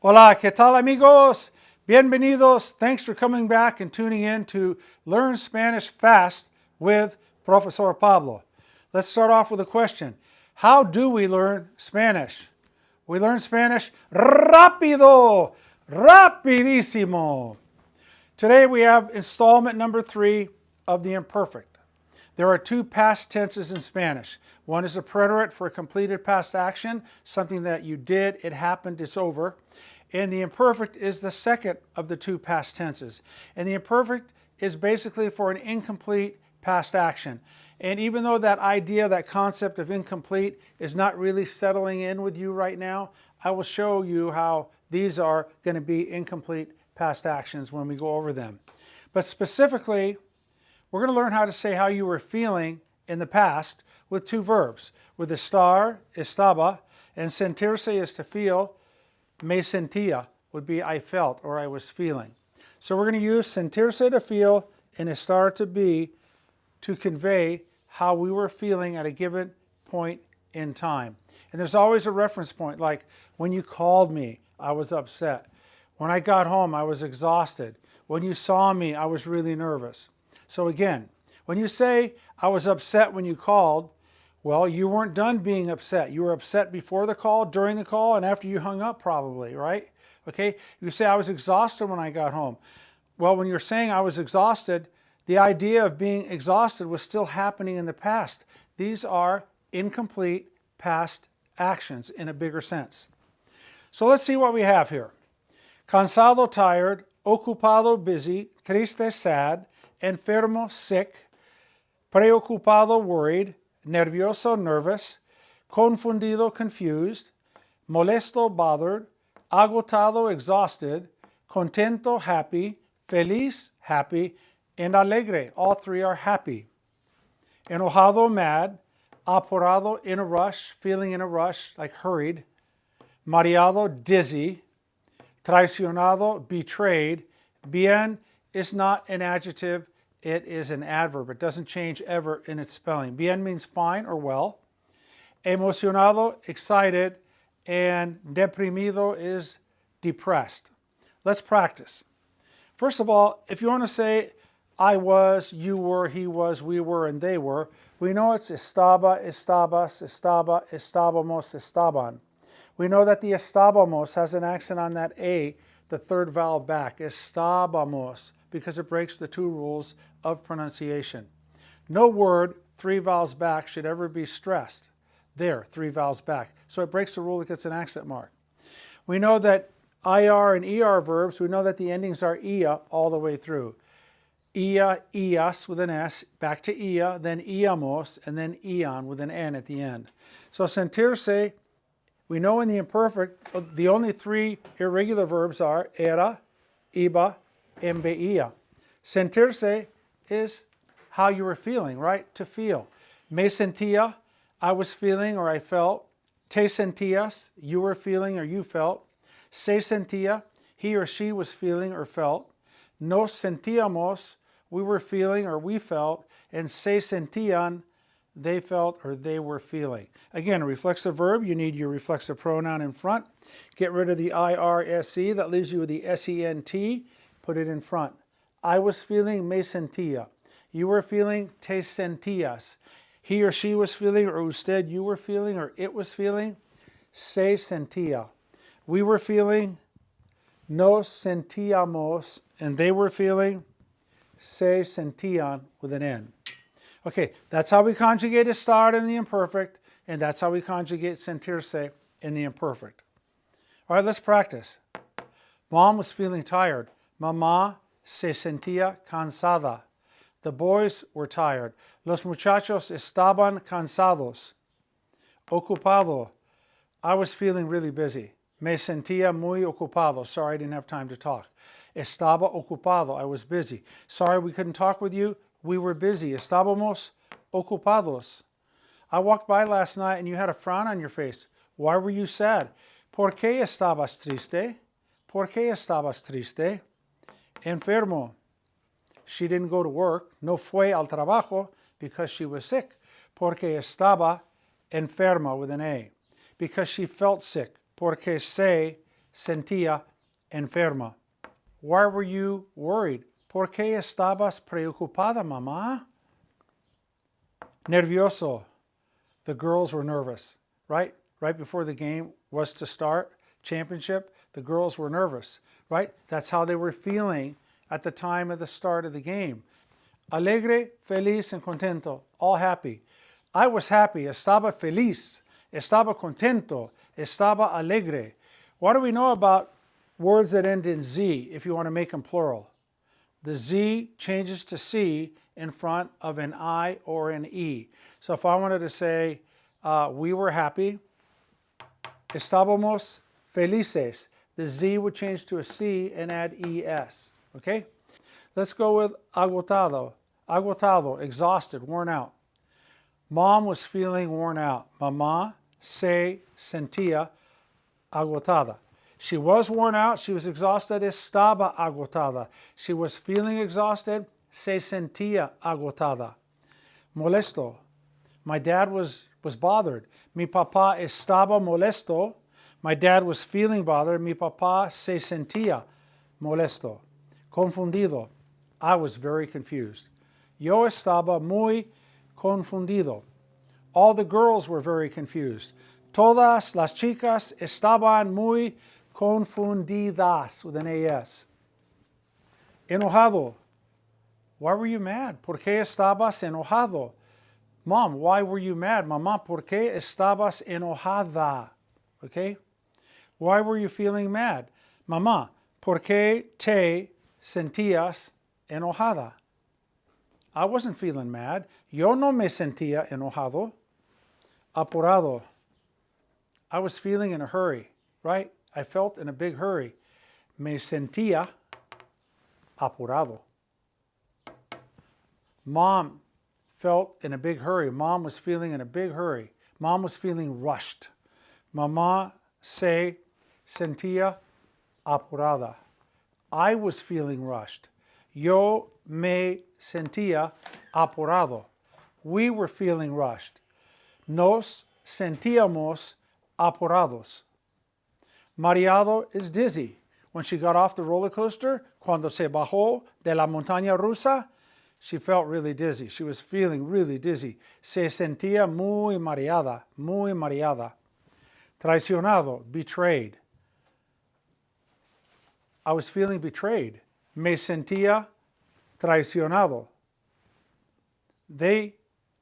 Hola, ¿qué tal amigos? Bienvenidos. Thanks for coming back and tuning in to Learn Spanish Fast with Profesor Pablo. Let's start off with a question. How do we learn Spanish? We learn Spanish rápido, rapidísimo. Today we have installment number 3 of the imperfect. There are two past tenses in Spanish. One is a preterite for a completed past action, something that you did, it happened, it's over. And the imperfect is the second of the two past tenses. And the imperfect is basically for an incomplete past action. And even though that idea, that concept of incomplete is not really settling in with you right now, I will show you how these are going to be incomplete past actions when we go over them. But specifically, we're going to learn how to say how you were feeling in the past with two verbs. With estar, estaba, and sentirse is to feel. Me sentía would be I felt or I was feeling. So we're going to use sentirse to feel and estar to be to convey how we were feeling at a given point in time. And there's always a reference point, like when you called me, I was upset. When I got home, I was exhausted. When you saw me, I was really nervous. So again, when you say, I was upset when you called, well, you weren't done being upset. You were upset before the call, during the call, and after you hung up probably, right? Okay, you say, I was exhausted when I got home. Well, when you're saying I was exhausted, the idea of being exhausted was still happening in the past. These are incomplete past actions in a bigger sense. So let's see what we have here. Cansado, tired, ocupado, busy, triste, sad, enfermo, sick, preocupado, worried, nervioso, nervous, confundido, confused, molesto, bothered, agotado, exhausted, contento, happy, feliz, happy, and alegre. All three are happy. Enojado, mad, apurado, in a rush, feeling in a rush, like hurried, mareado, dizzy, traicionado, betrayed. Bien is not an adjective, it is an adverb. It doesn't change ever in its spelling. Bien means fine or well. Emocionado, excited, and deprimido is depressed. Let's practice. First of all, if you want to say I was, you were, he was, we were, and they were, we know it's estaba, estabas, estaba, estábamos, estaban. We know that the estábamos has an accent on that A, the third vowel back, estábamos, because it breaks the two rules of pronunciation. No word, three vowels back, should ever be stressed. There, three vowels back. So it breaks the rule, it gets an accent mark. We know that IR and ER verbs, we know that the endings are ia all the way through. Ia, ias with an S, back to ia, then iamos, and then ion with an N at the end. So sentirse, we know in the imperfect, the only three irregular verbs are era, iba, and veía. Sentirse is how you were feeling, right? To feel. Me sentía, I was feeling or I felt. Te sentías, you were feeling or you felt. Se sentía, he or she was feeling or felt. Nos sentíamos, we were feeling or we felt. And se sentían, they felt or they were feeling. Again, a reflexive verb, you need your reflexive pronoun in front. Get rid of the IRSE, that leaves you with the SENT. Put it in front. I was feeling, me sentía. You were feeling, te sentías. He or she was feeling, or usted, you were feeling, or it was feeling, se sentía. We were feeling, nos sentíamos, and they were feeling, se sentían with an N. Okay, that's how we conjugate estar in the imperfect, and that's how we conjugate sentirse in the imperfect. All right, let's practice. Mom was feeling tired. Mamá se sentía cansada. The boys were tired. Los muchachos estaban cansados. Ocupado. I was feeling really busy. Me sentía muy ocupado. Sorry, I didn't have time to talk. Estaba ocupado. I was busy. Sorry, we couldn't talk with you. We were busy. Estábamos ocupados. I walked by last night and you had a frown on your face. Why were you sad? ¿Por qué estabas triste? ¿Por qué estabas triste? Enfermo. She didn't go to work. No fue al trabajo because she was sick. Porque estaba enferma with an A. Because she felt sick. Porque se sentía enferma. Why were you worried? ¿Por qué estabas preocupada, mamá? Nervioso. The girls were nervous, right? Right before the game was to start, championship, the girls were nervous, right? That's how they were feeling at the time of the start of the game. Alegre, feliz, and contento, all happy. I was happy, estaba feliz, estaba contento, estaba alegre. What do we know about words that end in Z if you want to make them plural? The Z changes to C in front of an I or an E. So if I wanted to say we were happy, estábamos felices, the Z would change to a C and add ES, okay? Let's go with agotado. Agotado, exhausted, worn out. Mom was feeling worn out. Mamá se sentía agotada. She was worn out. She was exhausted. Estaba agotada. She was feeling exhausted. Se sentía agotada. Molesto. My dad was bothered. Mi papá estaba molesto. My dad was feeling bothered. Mi papá se sentía molesto. Confundido. I was very confused. Yo estaba muy confundido. All the girls were very confused. Todas las chicas estaban muy confundidas with an AS. Enojado. Why were you mad? ¿Por qué estabas enojado? Mom, why were you mad? Mamá, ¿por qué estabas enojada? Okay? Why were you feeling mad? Mamá, ¿por qué te sentías enojada? I wasn't feeling mad. Yo no me sentía enojado. Apurado. I was feeling in a hurry, right? I felt in a big hurry. Me sentía apurado. Mom felt in a big hurry. Mom was feeling in a big hurry. Mom was feeling rushed. Mamá se sentía apurada. I was feeling rushed. Yo me sentía apurado. We were feeling rushed. Nos sentíamos apurados. Mareado is dizzy. When she got off the roller coaster, cuando se bajó de la montaña rusa, she felt really dizzy. She was feeling really dizzy. Se sentía muy mareada, muy mareada. Traicionado, betrayed. I was feeling betrayed. Me sentía traicionado. They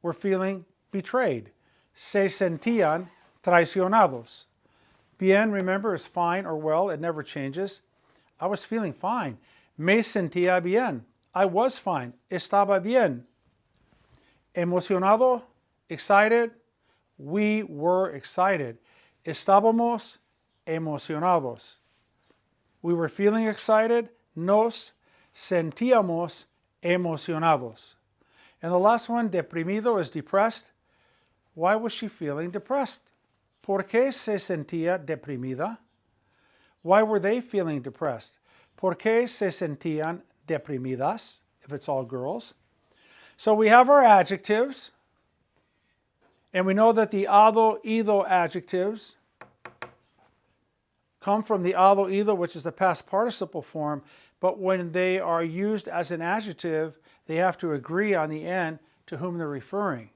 were feeling betrayed. Se sentían traicionados. Bien, remember, is fine or well. It never changes. I was feeling fine. Me sentía bien. I was fine. Estaba bien. Emocionado, excited. We were excited. Estábamos emocionados. We were feeling excited. Nos sentíamos emocionados. And the last one, deprimido, is depressed. Why was she feeling depressed? ¿Por qué se sentía deprimida? Why were they feeling depressed? ¿Por qué se sentían deprimidas, if it's all girls? So we have our adjectives, and we know that the ado, ido adjectives come from the ado, ido, which is the past participle form, but when they are used as an adjective, they have to agree on the end to whom they're referring.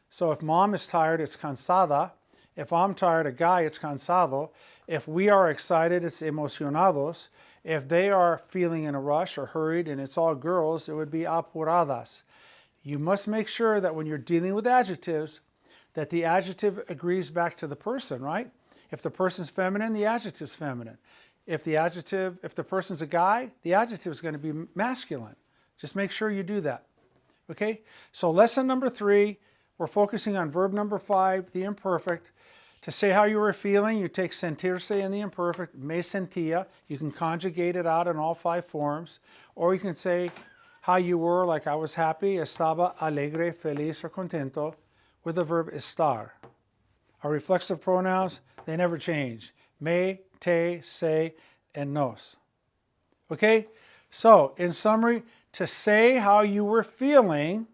So if mom is tired, it's cansada. If I'm tired, a guy, it's cansado. If we are excited, it's emocionados. If they are feeling in a rush or hurried, and it's all girls, it would be apuradas. You must make sure that when you're dealing with adjectives, that the adjective agrees back to the person, right? If the person's feminine, the adjective's feminine. If the person's a guy, the adjective is going to be masculine. Just make sure you do that. Okay? So lesson number 3, we're focusing on verb number 5, the imperfect. To say how you were feeling, you take sentirse in the imperfect, me sentía. You can conjugate it out in all 5 forms. Or you can say how you were, like I was happy, estaba alegre, feliz, or contento, with the verb estar. Our reflexive pronouns, they never change. Me, te, se, and nos. Okay? So, in summary, to say how you were feeling,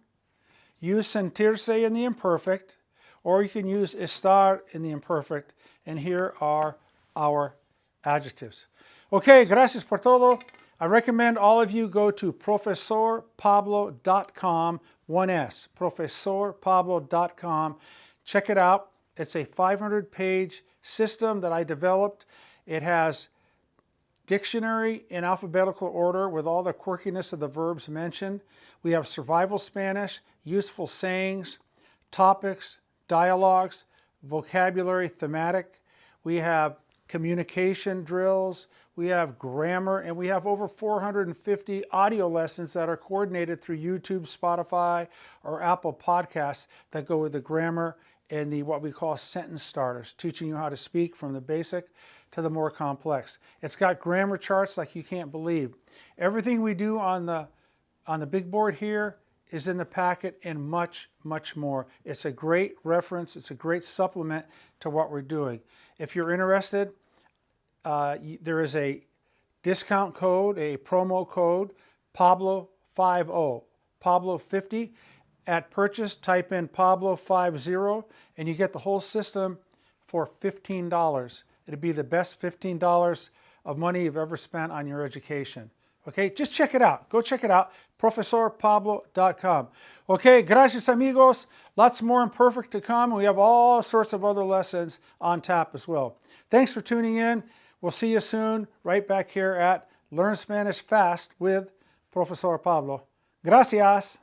use sentirse in the imperfect, or you can use estar in the imperfect, and here are our adjectives. Okay, gracias por todo. I recommend all of you go to profesorpablo.com, 1S, profesorpablo.com. Check it out. It's a 500-page system that I developed. It has dictionary in alphabetical order with all the quirkiness of the verbs mentioned. We have survival Spanish, useful sayings, topics, dialogues, vocabulary, thematic. We have communication drills, we have grammar, and we have over 450 audio lessons that are coordinated through YouTube, Spotify, or Apple Podcasts that go with the grammar and the what we call sentence starters, teaching you how to speak from the basic to the more complex. It's got grammar charts like you can't believe. Everything we do on the big board here is in the packet and much, much more. It's a great reference. It's a great supplement to what we're doing. If you're interested, there is a discount code, a promo code, Pablo50, Pablo50. At purchase, type in Pablo50 and you get the whole system for $15. It'll be the best $15 of money you've ever spent on your education. Okay, just check it out. Go check it out, profesorpablo.com. Okay, gracias amigos. Lots more Imperfect to come. We have all sorts of other lessons on tap as well. Thanks for tuning in. We'll see you soon right back here at Learn Spanish Fast with Profesor Pablo. Gracias.